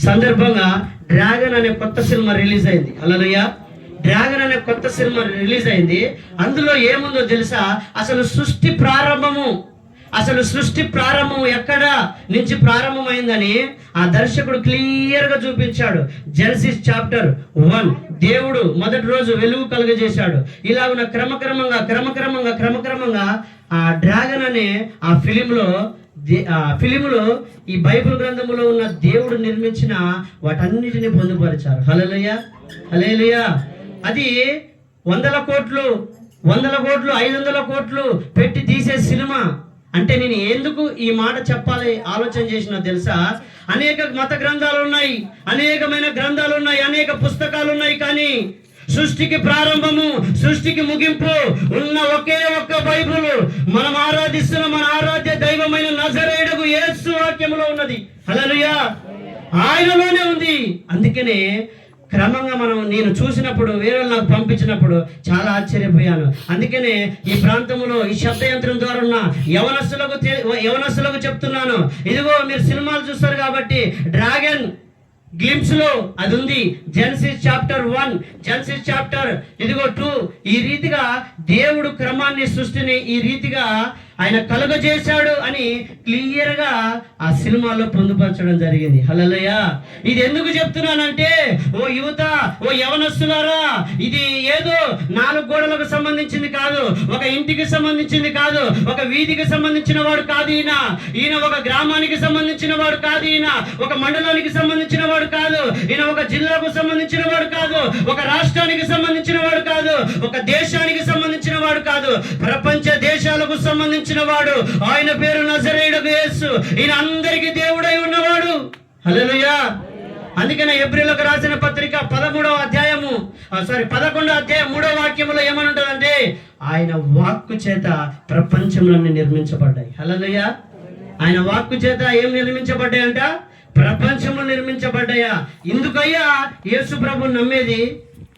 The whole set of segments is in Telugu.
సందర్భంగా డ్రాగన్ అనే కొత్త సినిమా రిలీజ్ అయింది. హల్లెలూయా. డ్రాగన్ అనే కొత్త సినిమా రిలీజ్ అయింది. అందులో ఏముందో తెలుసా? అసలు సృష్టి ప్రారంభం ఎక్కడ నుంచి ప్రారంభమైందని ఆ దర్శకుడు క్లియర్గా చూపించాడు. జెనసిస్ చాప్టర్ 1 దేవుడు మొదటి రోజు వెలుగు కలుగజేశాడు. ఇలాగున్న క్రమక్రమంగా ఆ డ్రాగన్ అనే ఆ ఫిలింలో ఈ బైబిల్ గ్రంథంలో ఉన్న దేవుడు నిర్మించిన వాటన్నిటిని పొందుపరిచారు. హల్లెలూయా, హల్లెలూయా. అది 100 కోట్లు 500 కోట్లు పెట్టి తీసే సినిమా. అంటే నేను ఎందుకు ఈ మాట చెప్పాలి ఆలోచన చేసినా తెలుసా? అనేక మత గ్రంథాలు ఉన్నాయి, అనేకమైన గ్రంథాలు ఉన్నాయి, అనేక పుస్తకాలు ఉన్నాయి. కానీ సృష్టికి ప్రారంభము, సృష్టికి ముగింపు ఉన్న ఒకే ఒక్క బైబిల్ మనం ఆరాధిస్తున్న మన ఆరాధ్య దైవమైన నజరేయుడు యేసు వాక్యములో ఉన్నది. హల్లెలూయా, ఆయనలోనే ఉంది. అందుకనే క్రమంగా నేను చూసినప్పుడు, వేరే నాకు పంపించినప్పుడు చాలా ఆశ్చర్యపోయాను. అందుకనే ఈ ప్రాంతంలో ఈ శబ్దయంత్రం ద్వారా ఉన్న యవనస్తులకు చెప్తున్నాను, ఇదిగో మీరు సినిమాలు చూస్తారు కాబట్టి డ్రాగన్ గ్లింప్స్ లో అది ఉంది. జెనసిస్ చాప్టర్ 1, జెనసిస్ చాప్టర్ 2 ఈ రీతిగా దేవుడు క్రమాన్ని, సృష్టిని ఈ రీతిగా ఆయన కలుగజేశాడు అని క్లియర్ గా ఆ సినిమాలో పొందుపరచడం జరిగింది. హల్లెలూయా. ఇది ఎందుకు చెప్తున్నానంటే, ఓ యువత, ఓ యవనస్తులారా, ఇది ఏదో 4 గోడలకు సంబంధించింది కాదు, ఒక ఇంటికి సంబంధించింది కాదు, ఒక వీధికి సంబంధించిన వాడు కాదు ఈయన ఒక గ్రామానికి సంబంధించిన వాడు కాదు, ఈయన ఒక మండలానికి సంబంధించిన వాడు కాదు, ఈయన ఒక జిల్లాకు సంబంధించిన వాడు కాదు, ఒక రాష్ట్రానికి సంబంధించిన వాడు కాదు, ఒక దేశానికి సంబంధించిన వాడు కాదు, ప్రపంచ దేశాలకు సంబంధించిన వాడు. ఆయన పేరు నజరేయుడు యేసు. ఈయన అందరికీ దేవుడై ఉన్నవాడు. హల్లెలూయా. అందుకనే హెబ్రీయులకు రాసిన పత్రిక 11వ అధ్యాయం 3వ వాక్యములో ఏమని ఉంటుందంటే, ఆయన వాక్కు చేత ప్రపంచంలోనే నిర్మించబడ్డాయి. హల్లెలూయా. ఆయన వాక్కు చేత ఏం నిర్మించబడ్డాయంట? ప్రపంచంలో నిర్మించబడ్డాయా? ఎందుకయ్యా యేసు ప్రభువుని నమ్మేది?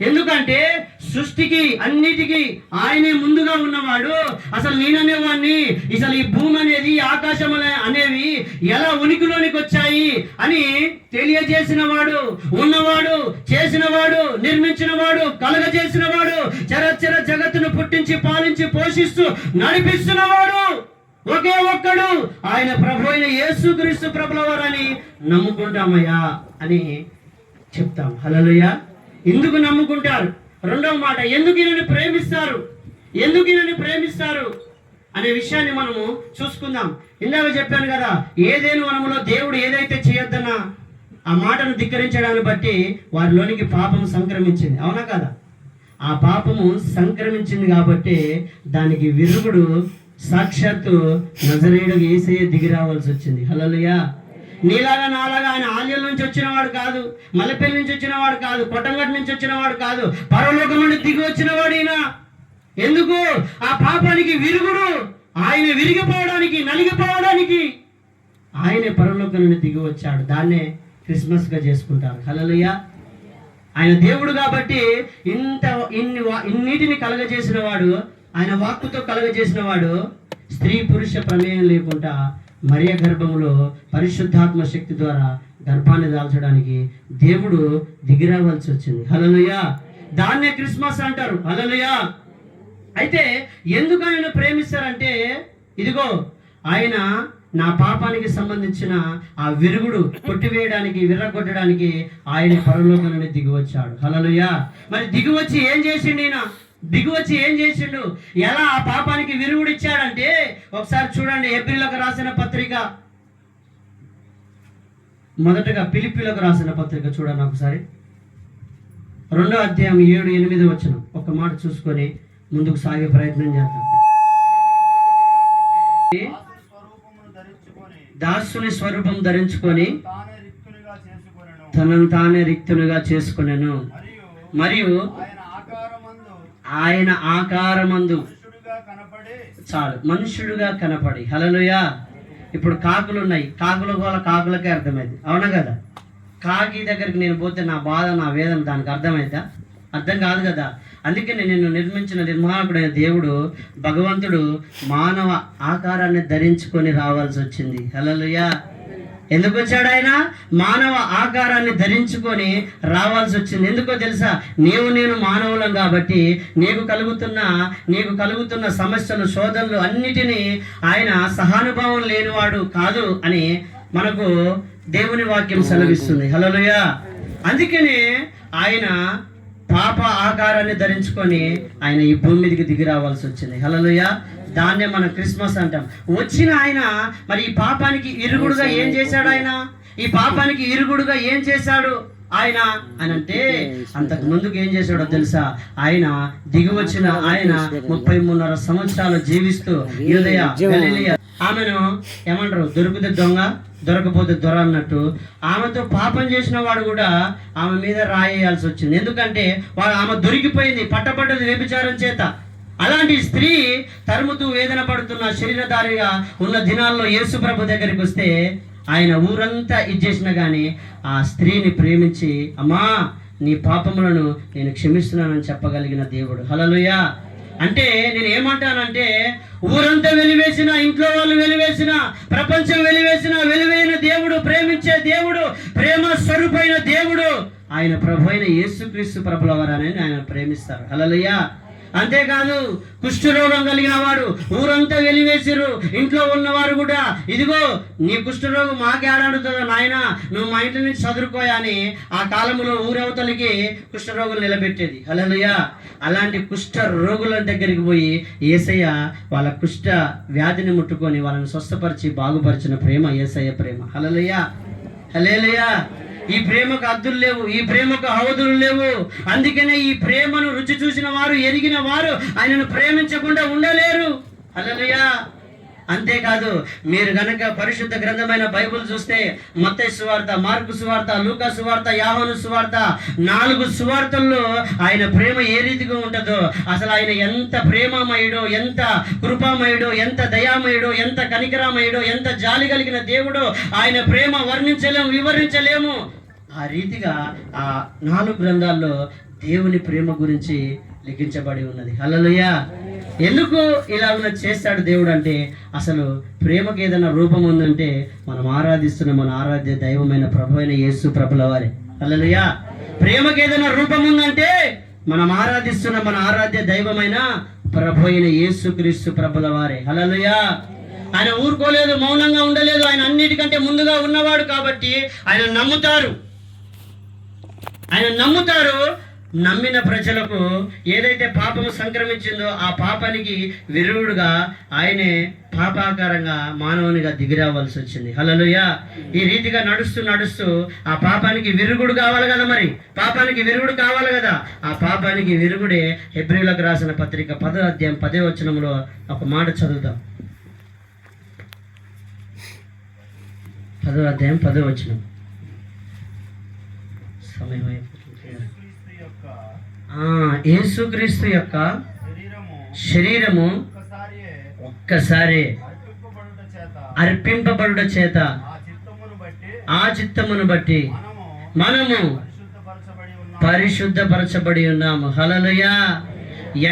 ఎందుకంటే సృష్టికి అన్నిటికీ ఆయనే ముందుగా ఉన్నవాడు. అసలు నేననేవాడిని, అసలు ఈ భూమి అనేది, ఆకాశం అనేవి ఎలా ఉనికిలోనికి వచ్చాయి అని తెలియజేసిన వాడు, ఉన్నవాడు, చేసినవాడు, నిర్మించినవాడు, కలగజేసినవాడు, చరచర జగత్తును పుట్టించి పాలించి పోషిస్తూ నడిపిస్తున్నవాడు ఒకే ఒక్కడు, ఆయన ప్రభు అయిన యేసుక్రీస్తు ప్రభుల వారని నమ్ముకుంటామయ్యా అని చెప్తాం. హల్లెలూయా. ఎందుకు నమ్ముకుంటారు? రెండవ మాట, ఎందుకు ఈయనని ప్రేమిస్తారు అనే విషయాన్ని మనము చూసుకుందాం. ఇందాక చెప్పాను కదా, ఏదేను వనములో దేవుడు ఏదైతే చేయొద్దన్నా ఆ మాటను ధిక్కరించడాన్ని బట్టి వారిలోనికి పాపం సంక్రమించింది. అవునా కదా? ఆ పాపము సంక్రమించింది కాబట్టి దానికి విరుగుడు సాక్షాత్తు నజరేయుడు యేసయ్య దిగి రావాల్సి వచ్చింది. హల్లెలూయా. నీలాగా నాలాగా ఆయన ఆలయం నుంచి వచ్చినవాడు కాదు, మల్లెపల్లి నుంచి వచ్చినవాడు కాదు, కొట్టంగట్టు నుంచి వచ్చినవాడు కాదు, పరలోకం నుండి దిగి వచ్చినవాడు ఈయన. ఎందుకు? ఆ పాపానికి విరుగుడు, ఆయన విరిగిపోవడానికి, నలిగిపోవడానికి ఆయనే పరలోకం నుండి దిగి వచ్చాడు. దాన్నే క్రిస్మస్ గా చేసుకుంటారు. హల్లెలూయా. ఆయన దేవుడు కాబట్టి ఇన్నిటిని కలగజేసిన వాడు, ఆయన వాక్కుతో కలగజేసిన వాడు, స్త్రీ పురుష ప్రమేయం లేకుండా మరియ గర్భంలో పరిశుద్ధాత్మ శక్తి ద్వారా గర్భాన్ని దాల్చడానికి దేవుడు దిగిరావాల్సి వచ్చింది. హల్లెలూయా. దాన్నే క్రిస్మస్ అంటారు. హల్లెలూయా. అయితే ఎందుకు ఆయన ప్రేమిస్తారంటే, ఇదిగో ఆయన నా పాపానికి సంబంధించిన ఆ విరుగుడు కొట్టివేయడానికి, విర్రగొట్టడానికి ఆయన పరలోకం నుండి దిగి వచ్చాడు. హల్లెలూయా. మరి దిగివచ్చి ఏం చేసిండు? ఎలా ఆ పాపానికి విరుగుడు ఇచ్చాడంటే, ఒకసారి చూడండి, హెబ్రీయులకు రాసిన పత్రిక, మొదటగా ఫిలిప్పీయులకు రాసిన పత్రిక చూడండి ఒకసారి. 2వ అధ్యాయం 7-8 వచనం ఒక మాట చూసుకొని ముందుకు సాగే ప్రయత్నం చేద్దాం. దాసుని స్వరూపం ధరించుకొని తనను తానే రిక్తునిగా చేసుకొనెను. మరియు ఆయన ఆకారమందు చాలు మనుషుడుగా కనపడి. హల్లెలూయా. ఇప్పుడు కాకులు ఉన్నాయి, కాకులకే అర్థమైంది. అవునా కదా? కాకి దగ్గరికి నేను పోతే నా బాధ, నా వేదన దానికి అర్థమైందా? అర్థం కాదు కదా. అందుకే నిన్ను నిర్మించిన నిర్మాణకుడైన దేవుడు, భగవంతుడు మానవ ఆకారాన్ని ధరించుకొని రావాల్సి వచ్చింది. హల్లెలూయా. ఎందుకు వచ్చాడు ఆయన? మానవ ఆకారాన్ని ధరించుకొని రావాల్సి వచ్చింది. ఎందుకో తెలుసా? నేను మానవులం కాబట్టి నీకు కలుగుతున్న సమస్యలు, శోధనలు అన్నిటినీ ఆయన సహానుభావం లేనివాడు కాదు అని మనకు దేవుని వాక్యం సెలవిస్తుంది. హల్లెలూయా. అందుకనే ఆయన పాప ఆకారాన్ని ధరించుకొని ఆయన ఈ భూమి మీదకి దిగి రావాల్సి వచ్చింది. హల్లెలూయా. దాన్నే మనం క్రిస్మస్ అంటాం. వచ్చిన ఆయన మరి ఈ పాపానికి ఇరుగుడుగా ఏం చేశాడు? ఈ పాపానికి ఇరుగుడుగా ఏం చేశాడు ఆయన అని అంటే, అంతకు ముందుకు ఏం చేశాడో తెలుసా? ఆయన దిగి వచ్చిన ఆయన 33.5 సంవత్సరాలు జీవిస్తూ యూదయ, గలిలయ, ఆమెను ఏమంటారు, దొరికితే దొంగ, దొరకపోతే దొర అన్నట్టు ఆమెతో పాపం చేసిన వాడు కూడా ఆమె మీద రాయేయాల్సి వచ్చింది. ఎందుకంటే ఆమె దొరికిపోయింది, పట్టబడ్డది వ్యభిచారం చేత. అలాంటి స్త్రీ తరుముతూ వేదన పడుతున్న శరీరధారిగా ఉన్న దినాల్లో యేసు ప్రభు దగ్గరికి వస్తే ఆయన ఊరంతా ఇచ్చేసినా కానీ ఆ స్త్రీని ప్రేమించి, అమ్మా నీ పాపములను నేను క్షమిస్తున్నానని చెప్పగలిగిన దేవుడు. హల్లెలూయా. అంటే నేను ఏమంటానంటే, ఊరంతా వెలివేసిన, ఇంట్లో వాళ్ళు వెలివేసిన, ప్రపంచం వెలివేసిన, వెలివేసిన దేవుడు, ప్రేమించే దేవుడు, ప్రేమ స్వరూపైన దేవుడు ఆయన ప్రభు అయిన యేసుక్రీస్తు ప్రభుల వారని ఆయన ప్రేమిస్తారు. హల్లెలూయా. అంతేకాదు, కుష్ఠరోగం కలిగిన వాడు ఊరంతా వెలివేసిరు, ఇంట్లో ఉన్నవారు కూడా, ఇదిగో నీ కుష్ఠరోగం మాకేడాడుతుందో నాయన, నువ్వు మా ఇంటి నుంచి చదువుకోయా అని ఆ కాలంలో ఊరవతలికి కుష్ఠరోగులు నిలబెట్టేది. హల్లెలూయా. అలాంటి కుష్ఠ రోగుల దగ్గరికి పోయి యేసయ్య వాళ్ళ కుష్ఠ వ్యాధిని ముట్టుకొని వాళ్ళని స్వస్థపరిచి బాగుపరిచిన ప్రేమ యేసయ్య ప్రేమ. హల్లెలూయా. హల్లెలూయా. ఈ ప్రేమకు హద్దులు లేవు, ఈ ప్రేమకు అవధులు లేవు. అందుకనే ఈ ప్రేమను రుచి చూసిన వారు, ఎరిగిన వారు ఆయనను ప్రేమించకుండా ఉండలేరు. హల్లెలూయా. అంతేకాదు, మీరు గనక పరిశుద్ధ గ్రంథమైన బైబిల్ చూస్తే మత్తయి సువార్త, మార్కు సువార్త, లూకా సువార్త, యోహాను సువార్త, 4 సువార్తల్లో ఆయన ప్రేమ ఏ రీతిగా ఉంటుందో, అసలు ఆయన ఎంత ప్రేమమయుడో, ఎంత కృపామయుడో, ఎంత దయామయుడో, ఎంత కనికరామయుడో, ఎంత జాలి కలిగిన దేవుడో ఆయన ప్రేమ వర్ణించలేము, వివరించలేము. ఆ రీతిగా ఆ 4 గ్రంథాల్లో దేవుని ప్రేమ గురించి లిఖించబడి ఉన్నది. హల్లెలూయా. ఎందుకు ఇలా చేస్తాడు దేవుడు అంటే, అసలు ప్రేమకి ఏదైనా రూపం ఉందంటే మనం ఆరాధిస్తున్న మన ఆరాధ్య దైవమైన ప్రభు అయిన యేసు ప్రభుల వారే. హల్లెలూయా. ప్రేమకి ఏదైనా రూపం ఉందంటే మనం ఆరాధిస్తున్న మన ఆరాధ్య దైవమైన ప్రభు అయిన యేసుక్రీస్తు ప్రభుల వారే. హల్లెలూయా. ఆయన ఊరుకోలేదు, మౌనంగా ఉండలేదు. ఆయన అన్నిటికంటే ముందుగా ఉన్నవాడు కాబట్టి ఆయన నమ్ముతారు. నమ్మిన ప్రజలకు ఏదైతే పాపము సంక్రమించిందో ఆ పాపానికి విరుగుడుగా ఆయనే పాపాకారంగా మానవునిగా దిగిరావాల్సి వచ్చింది. హల్లెలూయా. ఈ రీతిగా నడుస్తూ ఆ పాపానికి విరుగుడు కావాలి కదా. మరి పాపానికి విరుగుడు కావాలి కదా. ఆ పాపానికి విరుగుడే హెబ్రీయులకు రాసిన పత్రిక 10వ అధ్యాయం 10వ వచనంలో ఒక మాట చదువుతాం. 10వ అధ్యాయం 10వ వచనం. సమయం యేసుక్రీస్తు యొక్క శరీరము ఒక్కసారి అర్పింపబడుట చేత ఆ చిత్తమును బట్టి మనము పరిశుద్ధపరచబడి ఉన్నాము. హల్లెలూయా.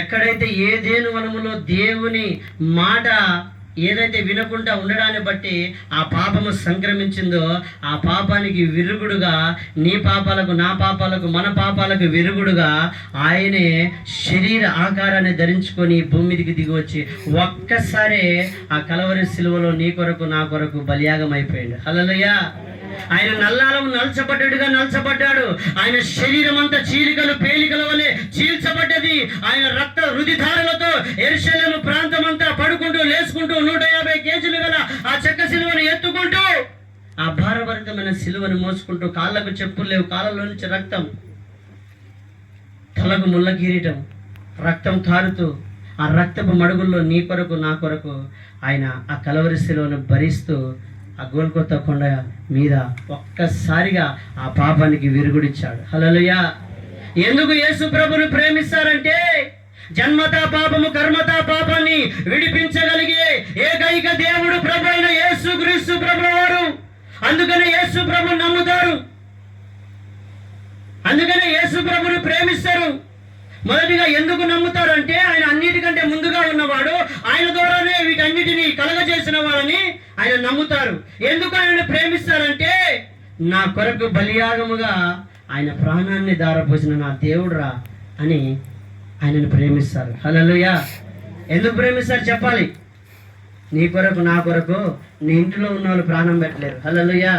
ఎక్కడైతే ఏదేను వనములో దేవుని మాట ఏదైతే వినకుండా ఉండడాన్ని బట్టి ఆ పాపము సంక్రమించిందో ఆ పాపానికి విరుగుడుగా, నీ పాపాలకు, నా పాపాలకు, మన పాపాలకు విరుగుడుగా ఆయనే శరీర ఆకారాన్ని ధరించుకొని భూమి మీదకి దిగి వచ్చి ఒక్కసారే ఆ కలవరి సిలువలో నీ కొరకు నా కొరకు బలియాగం అయిపోయాడు. హల్లెలూయా. ఆయన నల్చబడ్డాడు. ఆయన శరీరం అంతా చీలికలు, పేలికల వలె చీల్చబడ్డది. ఆయన రక్త రుధిధారలతో యెరూషలేము ప్రాంతం అంతా పడుకుంటూ లేచుకుంటూ 150 కేజీలు గల ఆ చెక్క సిలువను ఎత్తుకుంటూ ఆ భారభరితమైన సిలువను మోసుకుంటూ, కాళ్ళకు చెప్పులు లేవు, కాళ్ళలో నుంచి రక్తం, తలకు ముళ్ళ కిరీటం, రక్తం కారుతూ ఆ రక్తపు మడుగుల్లో నీ కొరకు నా కొరకు ఆయన ఆ కలవరి సిలువను భరిస్తూ ఆ గోల్కొత్త కొండ మీద ఒక్కసారిగా ఆ పాపానికి విరుగుడిచ్చాడు. హల్లెలూయా. ఎందుకు యేసు ప్రభుని ప్రేమిస్తారంటే, జన్మతా పాపము, కర్మతా పాపాన్ని విడిపించగలిగే ఏకైక దేవుడు ప్రభు అయిన యేసుక్రీస్తు ప్రభుల వారు. అందుకనే యేసు ప్రభుని నమ్ముతారు, అందుకనే యేసు ప్రభుని ప్రేమిస్తారు. మొదటిగా ఎందుకు నమ్ముతారంటే, ఆయన అన్నిటికంటే ముందుగా ఉన్నవాడు, ఆయన ద్వారానే వీటన్నిటినీ కలగజేసిన వాడని ఆయన నమ్ముతారు. ఎందుకు ఆయనను ప్రేమిస్తారంటే నా కొరకు బలియాగముగా ఆయన ప్రాణాన్ని దారపోసిన నా దేవుడురా అని ఆయనను ప్రేమిస్తారు. హల్లెలూయా. ఎందుకు ప్రేమిస్తారు చెప్పాలి. నీ కొరకు నా కొరకు నీ ఇంట్లో ఉన్న వాళ్ళు ప్రాణం పెట్టలేరు. హల్లెలూయా.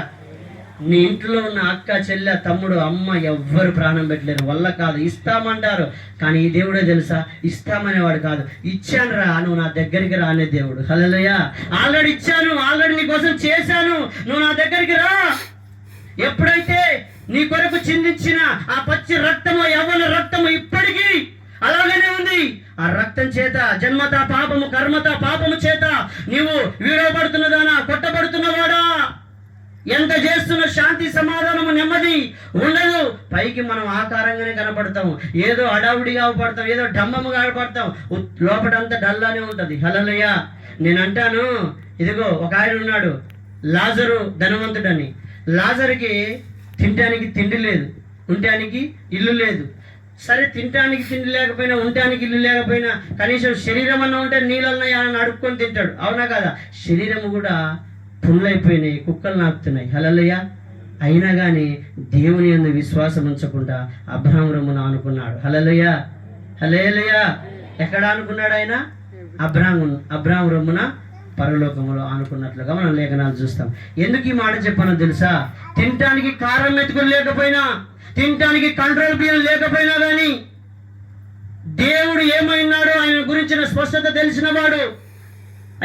నీ ఇంట్లో ఉన్న అక్క చెల్లె తమ్ముడు అమ్మ ఎవ్వరు ప్రాణం పెట్టలేరు. వల్ల కాదు. ఇస్తామంటారు కానీ ఈ దేవుడే తెలుసా, ఇస్తామనేవాడు కాదు. ఇచ్చాను రా, నువ్వు నా దగ్గరికి రా అనే దేవుడు. హల్లెలూయా. ఆల్రెడీ ఇచ్చాను, ఆల్రెడీ నీ కోసం చేశాను, నువ్వు నా దగ్గరికి రా. ఎప్పుడైతే నీ కొరకు చిందించిన ఆ పచ్చి రక్తము, యవ్వన రక్తము ఇప్పటికీ అలాగనే ఉంది. ఆ రక్తం చేత జన్మత పాపము, కర్మత పాపము చేత నీవు వీడబడుతున్నదానా, కొట్టబడుతున్నవాడా, ఎంత చేస్తున్న శాంతి సమాధానము నెమ్మది ఉండదు. పైకి మనం ఆకారంగానే కనపడతాము, ఏదో అడావుడిగా పడతాం, ఏదో డంబముగా పడతాం, లోపలంతా డల్లానే ఉంటుంది. హల్లెలూయా. నేను అంటాను, ఇదిగో ఒక ఆయన ఉన్నాడు లాజరు ధనవంతుడని. లాజరుకి తినడానికి తిండి లేదు, ఉండటానికి ఇల్లు లేదు. సరే, తినటానికి తిండి లేకపోయినా, ఉండటానికి ఇల్లు లేకపోయినా కనీసం శరీరం అన్న ఉంటే నీళ్ళన్నా అని అడుక్కొని తింటాడు. అవునా కదా? శరీరం కూడా పుండ్లైపోయినాయి, కుక్కలు నాకుతున్నాయి. హల్లెలూయా. అయినా కానీ దేవుని యందు విశ్వాసం ఉంచకుండా అబ్రాహాము రొమ్మున ఆనుకున్నాడు. హల్లెలూయా. హల్లెలూయా. ఎక్కడ ఆనుకున్నాడు ఆయన? అబ్రాహాము రొమ్మున పరలోకములో ఆనుకున్నట్లుగా మనం లేఖనాలు చూస్తాం. ఎందుకు ఈ మాట చెప్పానో తెలుసా? తినటానికి కారం మెతుకులు లేకపోయినా, తినటానికి కంట్రోల్ బియ్యం లేకపోయినా కానీ దేవుడు ఏమైనాడో ఆయన గురించిన స్పష్టత తెలిసిన వాడు.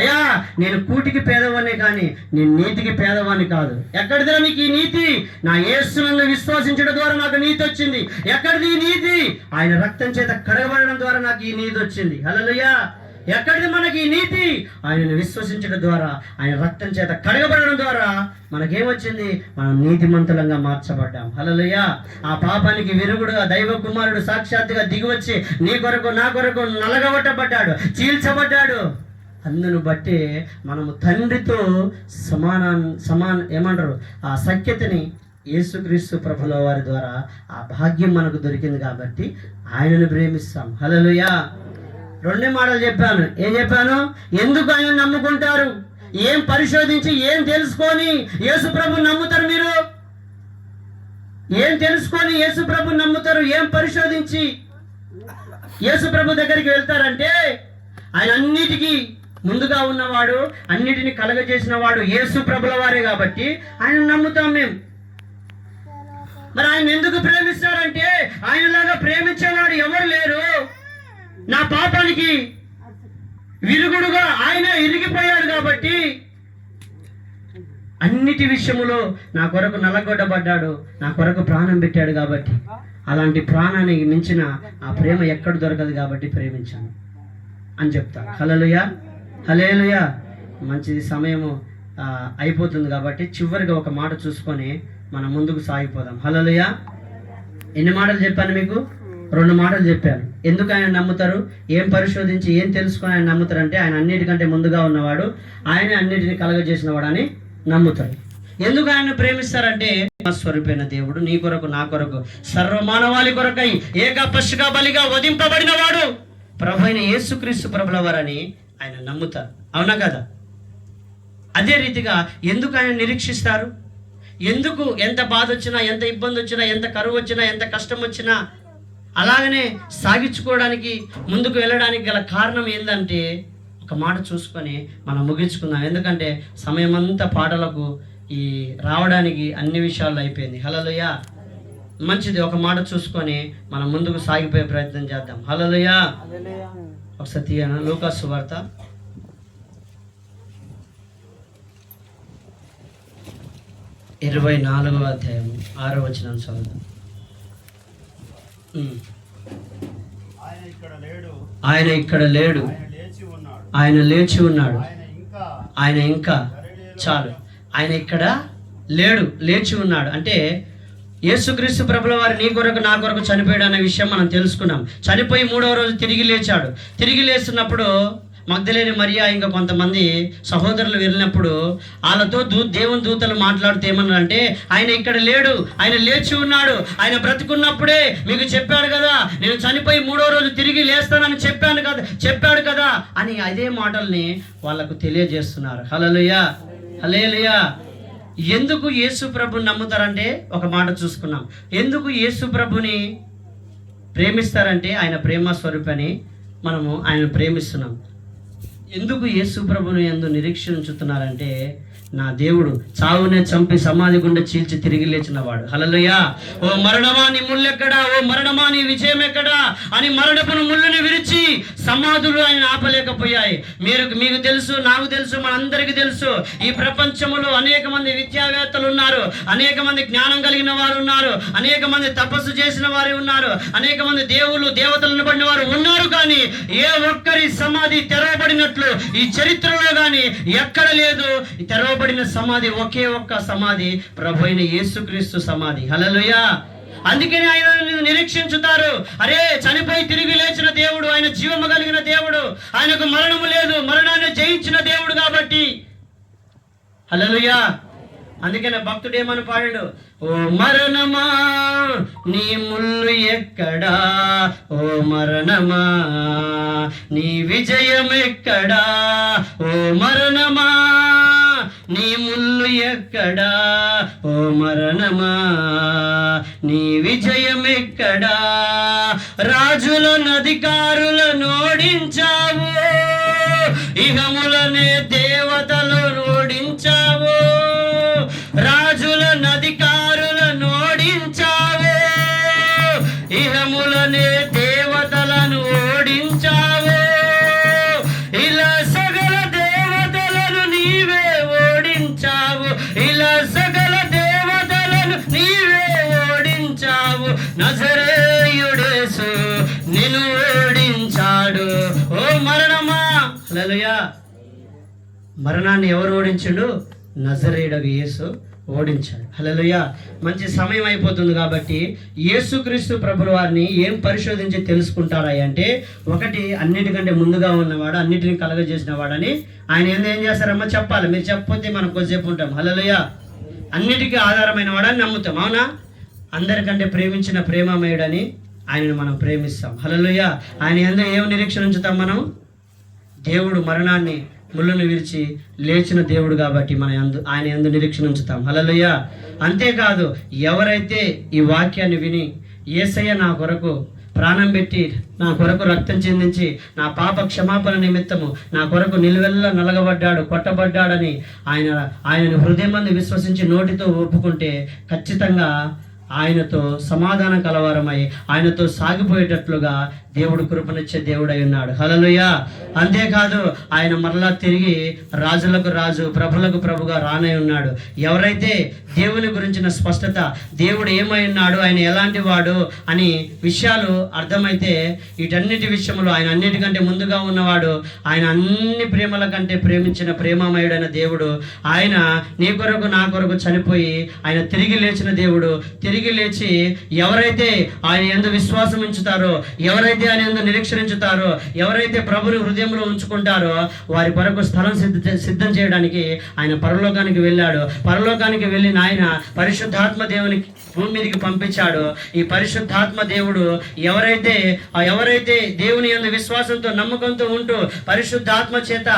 అయ్యా, నేను కూటికి పేదవాడిని కానీ నేను నీతికి పేదవాడిని కాదు. ఎక్కడిదా నీకు ఈ నీతి? నా యేసునందు విశ్వసించడం ద్వారా నాకు నీతి వచ్చింది. ఎక్కడిది ఈ నీతి? ఆయన రక్తం చేత కడగబడడం ద్వారా నాకు ఈ నీతి వచ్చింది. హల్లెలూయా. ఎక్కడిది మనకి ఈ నీతి? ఆయనను విశ్వసించడం ద్వారా, ఆయన రక్తం చేత కడగబడడం ద్వారా మనకేమొచ్చింది? మనం నీతిమంతులంగా మార్చబడ్డాం. హల్లెలూయా. ఆ పాపానికి విరుగుడుగా దైవ కుమారుడు సాక్షాత్తుగా దిగివచ్చి నీ కొరకు నా కొరకు నలగబట్టబడ్డాడు, చీల్చబడ్డాడు. అందును బట్టి మనము తండ్రితో ఏమంటారు, ఆ సఖ్యతని యేసుక్రీస్తు ప్రభుల వారి ద్వారా ఆ భాగ్యం మనకు దొరికింది కాబట్టి ఆయనను ప్రేమిస్తాం. హల్లెలూయా. రెండే మాటలు చెప్పాను. ఏం చెప్పాను? ఎందుకు ఆయన నమ్ముకుంటారు, ఏం పరిశోధించి, ఏం తెలుసుకొని యేసు ప్రభు నమ్ముతారు? మీరు ఏం తెలుసుకొని యేసు ప్రభు నమ్ముతారు? ఏం పరిశోధించి యేసు ప్రభు దగ్గరికి వెళ్తారంటే ఆయన అన్నిటికీ ముందుగా ఉన్నవాడు, అన్నిటిని కలగజేసిన వాడు యేసు ప్రభుల వారే కాబట్టి ఆయన నమ్ముతాం మేము. మరి ఆయన ఎందుకు ప్రేమిస్తారంటే ఆయనలాగా ప్రేమించేవాడు ఎవరు లేరు. నా పాపానికి విరుగుడుగా ఆయన ఇరిగిపోయాడు కాబట్టి అన్నిటి విషయములో నా కొరకు నలగొట్టబడ్డాడు, నా కొరకు ప్రాణం పెట్టాడు కాబట్టి అలాంటి ప్రాణానికి మించిన ఆ ప్రేమ ఎక్కడ దొరకదు కాబట్టి ప్రేమించాను అని చెప్తాను. హల్లెలూయా. హల్లెలూయా. మంచిది, సమయము అయిపోతుంది కాబట్టి చివరిగా ఒక మాట చూసుకొని మనం ముందుకు సాగిపోదాం. హల్లెలూయా. ఎన్ని మాటలు చెప్పాను మీకు? 2 మాటలు చెప్పాను. ఎందుకు ఆయన నమ్ముతారు, ఏం పరిశోధించి, ఏం తెలుసుకొని ఆయన నమ్ముతారు అంటే ఆయన అన్నిటికంటే ముందుగా ఉన్నవాడు, ఆయనే అన్నిటిని కలగజేసిన వాడు అని నమ్ముతారు. ఎందుకు ఆయన ప్రేమిస్తారంటే స్వరూపైన దేవుడు నీ కొరకు నా కొరకు సర్వమానవాళి కొరకై ఏక పశుక బలిగా వధింపబడిన వాడు ప్రభు అయిన యేసుక్రీస్తు ప్రభుల వారని ఆయన నమ్ముతారు. అవునా కదా? అదే రీతిగా ఎందుకు ఆయన నిరీక్షిస్తారు? ఎందుకు ఎంత బాధ వచ్చినా, ఎంత ఇబ్బంది వచ్చినా, ఎంత కరువు వచ్చినా, ఎంత కష్టం వచ్చినా అలాగనే సాగించుకోవడానికి, ముందుకు వెళ్ళడానికి గల కారణం ఏంటంటే ఒక మాట చూసుకొని మనం ముగించుకుందాం. ఎందుకంటే సమయం అంతా పాటలకు ఈ రావడానికి అన్ని విషయాల్లో అయిపోయింది. హల్లెలూయా. మంచిది, ఒక మాట చూసుకొని మనం ముందుకు సాగిపోయే ప్రయత్నం చేద్దాం. హల్లెలూయా. ఒకసారి తీయన లూకా సువార్త 24వ అధ్యాయం 6వ వచనం చదువుదాం. ఆయన ఇక్కడ లేడు, ఆయన లేచి ఉన్నాడు. ఆయన ఇంకా చాలు, ఆయన ఇక్కడ లేడు, లేచి ఉన్నాడు. అంటే యేసుక్రీస్తు ప్రభుల వారు నీ కొరకు నా కొరకు చనిపోయాడు అనే విషయం మనం తెలుసుకున్నాం. చనిపోయి 3వ రోజు తిరిగి లేచాడు. తిరిగి లేస్తున్నప్పుడు మగ్దలేని మరియా ఇంకా కొంతమంది సహోదరులు వెళ్ళినప్పుడు వాళ్ళతో దేవుని దూతలు మాట్లాడుతూ ఏమన్నారంటే ఆయన ఇక్కడ లేడు, ఆయన లేచి ఉన్నాడు, ఆయన బ్రతుకున్నప్పుడే మీకు చెప్పాడు కదా, నేను చనిపోయి 3వ రోజు తిరిగి లేస్తానని చెప్పాడు కదా అని అదే మాటల్ని వాళ్ళకు తెలియజేస్తున్నారు. హల్లెలూయా. హల్లెలూయా. ఎందుకు యేసు ప్రభుని నమ్ముతారంటే ఒక మాట చూసుకున్నాం. ఎందుకు యేసు ప్రభుని ప్రేమిస్తారంటే ఆయన ప్రేమ స్వరూపని మనము ఆయన ప్రేమిస్తున్నాం. ఎందుకు యేసు ప్రభుని యందు నిరీక్షణ ఉంచుతున్నారంటే నా దేవుడు చావునే చంపి సమాధి గుండా చీల్చి తిరిగి లేచిన వాడు. హల్లెలూయా. ఓ మరణమా నీ ముళ్ళెక్కడా, ఓ మరణమా నీ విజయం ఎక్కడా అని మరణపును ముళ్ళుని విరిచి సమాధులు ఆయన ఆపలేకపోయాయి. మీకు తెలుసు, నాకు తెలుసు, మనందరికీ తెలుసు. ఈ ప్రపంచంలో అనేక మంది విద్యావేత్తలు ఉన్నారు, అనేక మంది జ్ఞానం కలిగిన వారు ఉన్నారు, అనేక మంది తపస్సు చేసిన వారు ఉన్నారు, అనేక మంది దేవుళ్ళు దేవతలను పడిన వారు ఉన్నారు. కానీ ఏ ఒక్కరి సమాధి తెరవబడినట్లు ఈ చరిత్రలో కానీ ఎక్కడ లేదు. తెరవబడిన సమాధి ఒకే ఒక్క సమాధి, ప్రభు అయిన యేసుక్రీస్తు సమాధి. హల్లెలూయా. అందుకని ఆయన నిరీక్షించుతారు. అరే, చనిపోయి తిరిగి లేచిన దేవుడు, ఆయన జీవము కలిగిన దేవుడు, ఆయనకు మరణము లేదు, మరణాన్ని జయించిన దేవుడు కాబట్టి. హల్లెలూయా. అందుకనే భక్తుడు ఏమని పాడాడు? ఓ మరణమా నీ ముళ్ళు ఎక్కడా, ఓ మరణమా నీ విజయం ఎక్కడా, ఓ మరణమా నీ ముళ్ళు ఎక్కడా, ఓ మరణమా నీ విజయం ఎక్కడా. రాజులను అధికారులను ఓడించావు, ఇహములనే దేవతలను ఓడించావు. రాజులను అధికారులను ఓడించావు, ఇహములనే దేవతలను ఓడించావు. ఇలా సకల దేవతలను నీవే ఓడించావు, ఇలా సకల దేవతలను నీవే ఓడించావు. నజరేయుడేసు నిన్ను ఓడించాడు. ఓ మరణమా. హల్లెలూయా. మరణాన్ని ఎవరు ఓడించాడు? నజరేయుడగు యేసు ఓడించాడు. హల్లెలూయా. మంచి సమయం అయిపోతుంది కాబట్టి యేసుక్రీస్తు ప్రభుల వారిని ఏం పరిశోధించి తెలుసుకుంటారా అంటే, ఒకటి అన్నిటికంటే ముందుగా ఉన్నవాడు, అన్నిటిని కలగజేసిన వాడని ఆయన ఏం చేస్తారమ్మా చెప్పాలి. మీరు చెప్పకపోతే మనం కొద్దిసేపు ఉంటాం. హల్లెలూయా. అన్నిటికీ ఆధారమైన వాడని నమ్ముతాం, అవునా? అందరికంటే ప్రేమించిన ప్రేమమయుడని ఆయనను మనం ప్రేమిస్తాం. హల్లెలూయా. ఆయన యందు ఏం నిరీక్షణ ఉంచుతాం మనం? దేవుడు మరణాన్ని ముళ్ళను విరిచి లేచిన దేవుడు కాబట్టి ఆయన యందు నిరీక్షణ ఉంచుతాం. హల్లెలూయా. అంతేకాదు, ఎవరైతే ఈ వాక్యాన్ని విని యేసయ్య నా కొరకు ప్రాణం పెట్టి, నా కొరకు రక్తం చెందించి, నా పాప క్షమాపణ నిమిత్తము నా కొరకు నిలువెల్లా నలగబడ్డాడు, కొట్టబడ్డాడని ఆయనను హృదయమందు విశ్వసించి నోటితో ఒప్పుకుంటే ఖచ్చితంగా ఆయనతో సమాధానం కలవారమై ఆయనతో సాగిపోయేటట్లుగా దేవుడు కృపనిచ్చే దేవుడై ఉన్నాడు. హల్లెలూయా. అంతేకాదు, ఆయన మరలా తిరిగి రాజులకు రాజు, ప్రభులకు ప్రభుగా రానై ఉన్నాడు. ఎవరైతే దేవుని గురించిన స్పష్టత, దేవుడు ఏమై ఉన్నాడు, ఆయన ఎలాంటి వాడు అని విషయాలు అర్థమైతే, వీటన్నిటి విషయంలో ఆయన అన్నిటికంటే ముందుగా ఉన్నవాడు, ఆయన అన్ని ప్రేమల కంటే ప్రేమించిన ప్రేమమయుడైన దేవుడు, ఆయన నీ కొరకు నా కొరకు చనిపోయి ఆయన తిరిగి లేచిన దేవుడు. తిరిగి లేచి ఎవరైతే ఆయన యందు విశ్వాసం ఉంచుతారో, ఎవరైతే ఆయన యందు నిరీక్షించుతారో, ఎవరైతే ప్రభుని హృదయంలో ఉంచుకుంటారో వారి కొరకు స్థలం సిద్ధం చేయడానికి ఆయన పరలోకానికి వెళ్ళాడు. పరలోకానికి వెళ్ళిన ఆయన పరిశుద్ధాత్మ దేవుని భూమి మీదకి పంపించాడు. ఈ పరిశుద్ధాత్మ దేవుడు ఎవరైతే దేవుని యందు విశ్వాసంతో నమ్మకంతో ఉంటూ పరిశుద్ధాత్మ చేత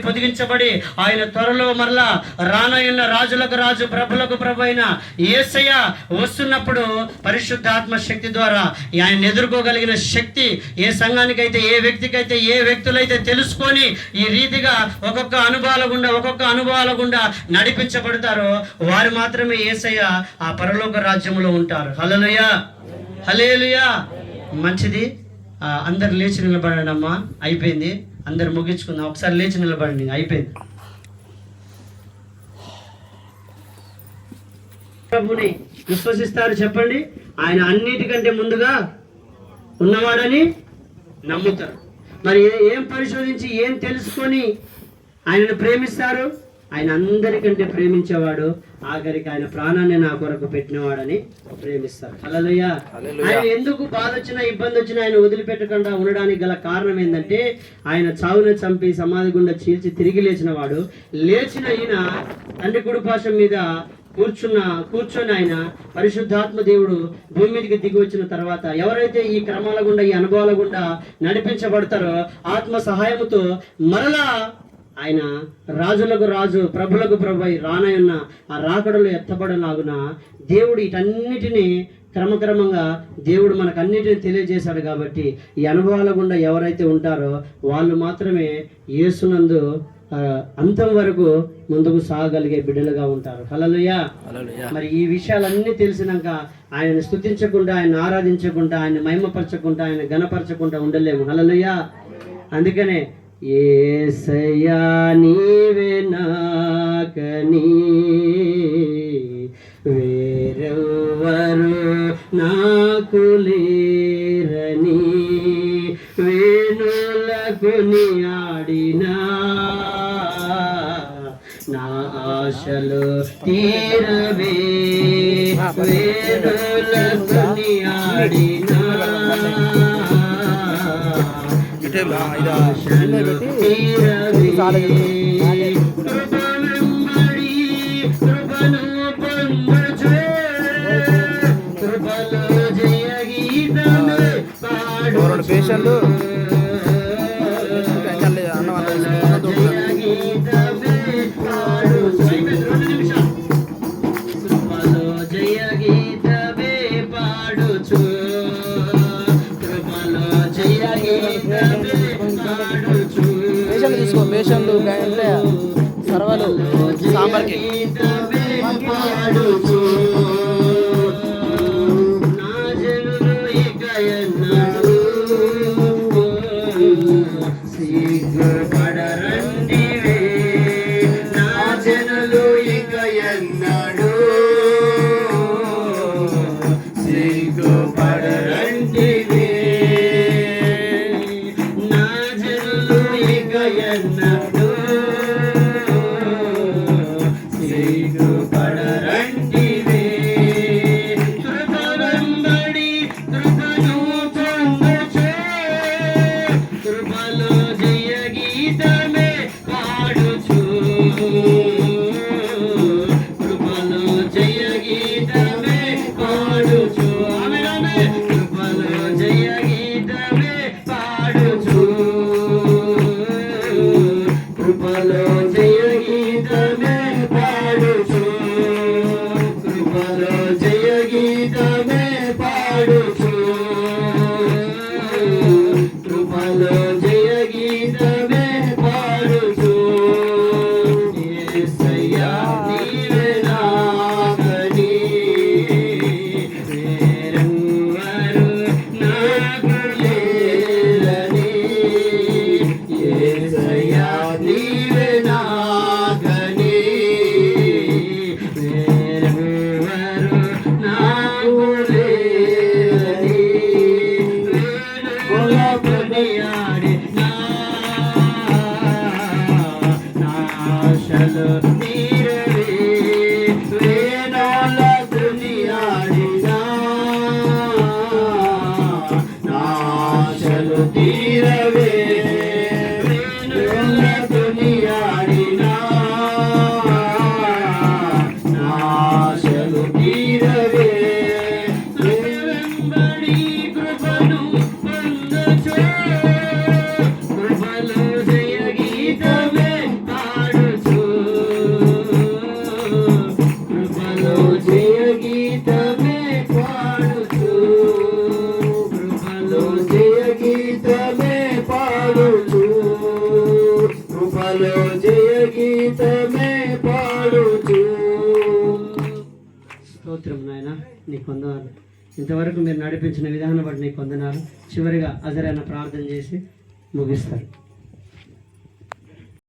పొదిగించబడి ఆయన త్వరలో మరలా రానయ్యున్న రాజులకు రాజు, ప్రభులకు ప్రభు అయిన యేసయ్య వస్తున్నప్పుడు పరిశుద్ధాత్మ శక్తి ద్వారా ఆయన ఎదుర్కోగలిగిన శక్తి ఏ సంఘానికైతే, ఏ వ్యక్తికైతే, ఏ వ్యక్తులైతే తెలుసుకొని ఈ రీతిగా ఒక్కొక్క అనుభవాల గుండా నడిపించబడతారో వారు మాత్రమే యేసయ్య ఆ పరలోక రాజ్యములో ఉంటారు. హల్లెలూయా. హల్లెలూయా. మంచిది. అందరు లేచి నిలబడండి అమ్మా. అయిపోయింది. అందరు ముగించుకుందాం. ఒకసారి లేచి నిలబడండి. అయిపోయింది. ప్రభుని విశ్వసిస్తారు చెప్పండి. ఆయన అన్నిటికంటే ముందుగా ఉన్నవాడని నమ్ముతారు. మరి ఏం పరిశోధించి ఏం తెలుసుకొని ఆయనను ప్రేమిస్తారు? ఆయన అందరికంటే ప్రేమించేవాడు, ఆఖరికి ఆయన ప్రాణాన్ని నా కొరకు పెట్టినవాడని ప్రేమిస్తారు. హల్లెలూయా. ఆయన ఎందుకు బాధ వచ్చినా ఇబ్బంది వచ్చినా ఆయన వదిలిపెట్టకుండా ఉండడానికి గల కారణం ఏంటంటే, ఆయన చావును చంపి సమాధి గుండా చీల్చి తిరిగి లేచిన వాడు. లేచిన ఈయన తండ్రి కుడిపార్శ్వం మీద కూర్చొని ఆయన పరిశుద్ధాత్మ దేవుడు భూమి మీదకి దిగి వచ్చిన తర్వాత ఎవరైతే ఈ క్రమాల గుండా, ఈ అనుభవాల గుండా నడిపించబడతారో ఆత్మ సహాయముతో మరలా ఆయన రాజులకు రాజు ప్రభులకు ప్రభు అయి రానయున్న ఆ రాకడలు ఎత్తబడలాగున దేవుడు వీటన్నిటినీ క్రమక్రమంగా దేవుడు మనకు అన్నిటిని తెలియజేశాడు. కాబట్టి ఈ అనుభవాల గుండా ఎవరైతే ఉంటారో వాళ్ళు మాత్రమే యేసునందు అంతం వరకు ముందుకు సాగగలిగే బిడ్డలుగా ఉంటారు. హల్లెలూయా. మరి ఈ విషయాలన్నీ తెలిసినాక ఆయనను స్తుతించకుండా, ఆయన ఆరాధించకుండా, ఆయన మహిమపరచకుండా, ఆయన ఘనపరచకుండా ఉండలేము. హల్లెలూయా. అందుకనే యేసయ్యా నీవే నాకని వేరెవ్వరు నాకు లేరని వేణులకు ఆడినా నా ఆశలు తీరవే వేణులకు ఆడినా ఆశలు తీరవే కృపను పొందచే కృపలో జయ గీతమే పాడు పేషెంట్ తీసుకో పేషెంట్లు సర్వలు సాంబార్కి స్తోత్రం నాయన, నీకు వందనాలు. ఇంతవరకు మీరు నడిపించిన విధానం బట్టి నీకు వందనాలు. చివరిగా అజరైన ప్రార్థన చేసి ముగిస్తారు.